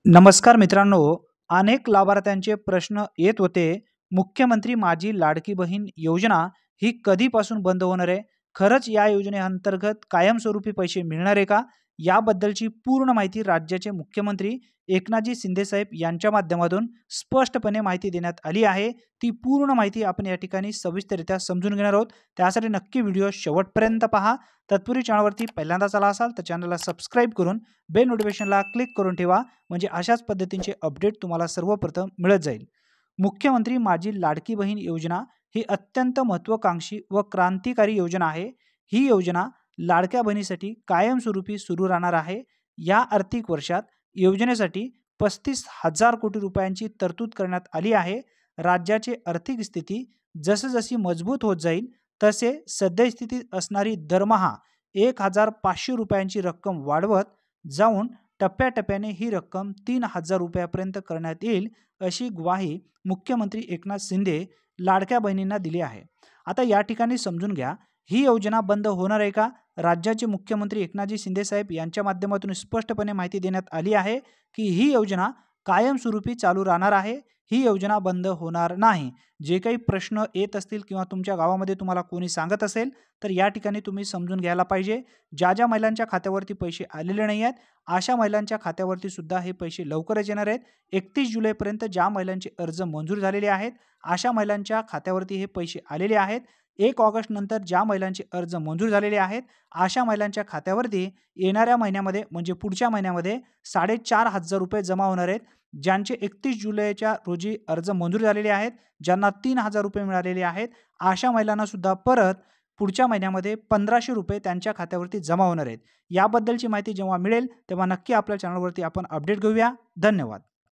नमस्कार मित्रांनो, अनेक लाभार्थ्यांचे प्रश्न येत होते. मुख्यमंत्री माझी लाडकी बहीण योजना ही कधीपासून बंद होणार आहे? खरंच या योजनेअंतर्गत कायमस्वरूपी पैसे मिळणार आहे का? याबद्दलची पूर्ण माहिती राज्याचे मुख्यमंत्री एकनाथजी शिंदे साहेब यांच्या माध्यमातून स्पष्टपणे माहिती देण्यात आली आहे. ती पूर्ण माहिती आपण या ठिकाणी सविस्तररित्या समजून घेणार आहोत. त्यासाठी नक्की व्हिडिओ शेवटपर्यंत पहा. तत्पूर्वी चॅनलवरती पहिल्यांदाच आला असाल तर चॅनलला सबस्क्राईब करून बेल नोटिफिकेशनला क्लिक करून ठेवा. म्हणजे अशाच पद्धतीचे अपडेट तुम्हाला सर्वप्रथम मिळत जाईल. मुख्यमंत्री माझी लाडकी बहीण योजना ही अत्यंत महत्त्वाकांक्षी व क्रांतिकारी योजना आहे. ही योजना लाडक्या बहिणीसाठी कायमस्वरूपी सुरू राहणार आहे. या आर्थिक वर्षात योजनेसाठी 35,000 कोटी रुपयांची तरतूद करण्यात आली आहे. राज्याची आर्थिक स्थिती जसजशी मजबूत होत जाईल तसे सद्यस्थितीत असणारी दरमहा 1,500 रुपयांची रक्कम वाढवत जाऊन टप्प्याटप्प्याने ही रक्कम 3,000 रुपयापर्यंत करण्यात येईल, अशी ग्वाही मुख्यमंत्री एकनाथ शिंदे लाडक्या बहिणींना दिली आहे. आता या ठिकाणी समजून घ्या, ही योजना बंद होणार आहे का? राज्याचे मुख्यमंत्री एकनाथजी शिंदे साहेब यांच्या माध्यमातून स्पष्टपणे माहिती देण्यात आली आहे की ही योजना कायमस्वरूपी चालू राहणार आहे. ही योजना बंद होणार नाही. जे काही प्रश्न येत असतील किंवा तुमच्या गावामध्ये तुम्हाला कोणी सांगत असेल तर या ठिकाणी तुम्ही समजून घ्यायला पाहिजे. ज्या महिलांच्या खात्यावरती पैसे आलेले नाही आहेत, अशा महिलांच्या खात्यावरती सुद्धा हे पैसे लवकरच येणार आहेत. 31 जुलैपर्यंत ज्या महिलांचे अर्ज मंजूर झालेले आहेत, अशा महिलांच्या खात्यावरती हे पैसे आलेले आहेत. 1 ऑगस्ट नंतर ज्या महिलांचे अर्ज मंजूर झालेले आहेत, अशा महिलांच्या खात्यावरती येणाऱ्या महिन्यामध्ये म्हणजे पुढच्या महिन्यामध्ये 4,500 रुपये जमा होणार आहेत. ज्यांचे 31 जुलैच्या रोजी अर्ज मंजूर झालेले आहेत, ज्यांना 3,000 रुपये मिळालेले आहेत, अशा महिलांना सुद्धा परत पुढच्या महिन्यामध्ये 1,500 रुपये त्यांच्या खात्यावरती जमा होणार आहेत. याबद्दलची माहिती जेव्हा मिळेल तेव्हा नक्की आपल्या चॅनलवरती आपण अपडेट घेऊया. धन्यवाद.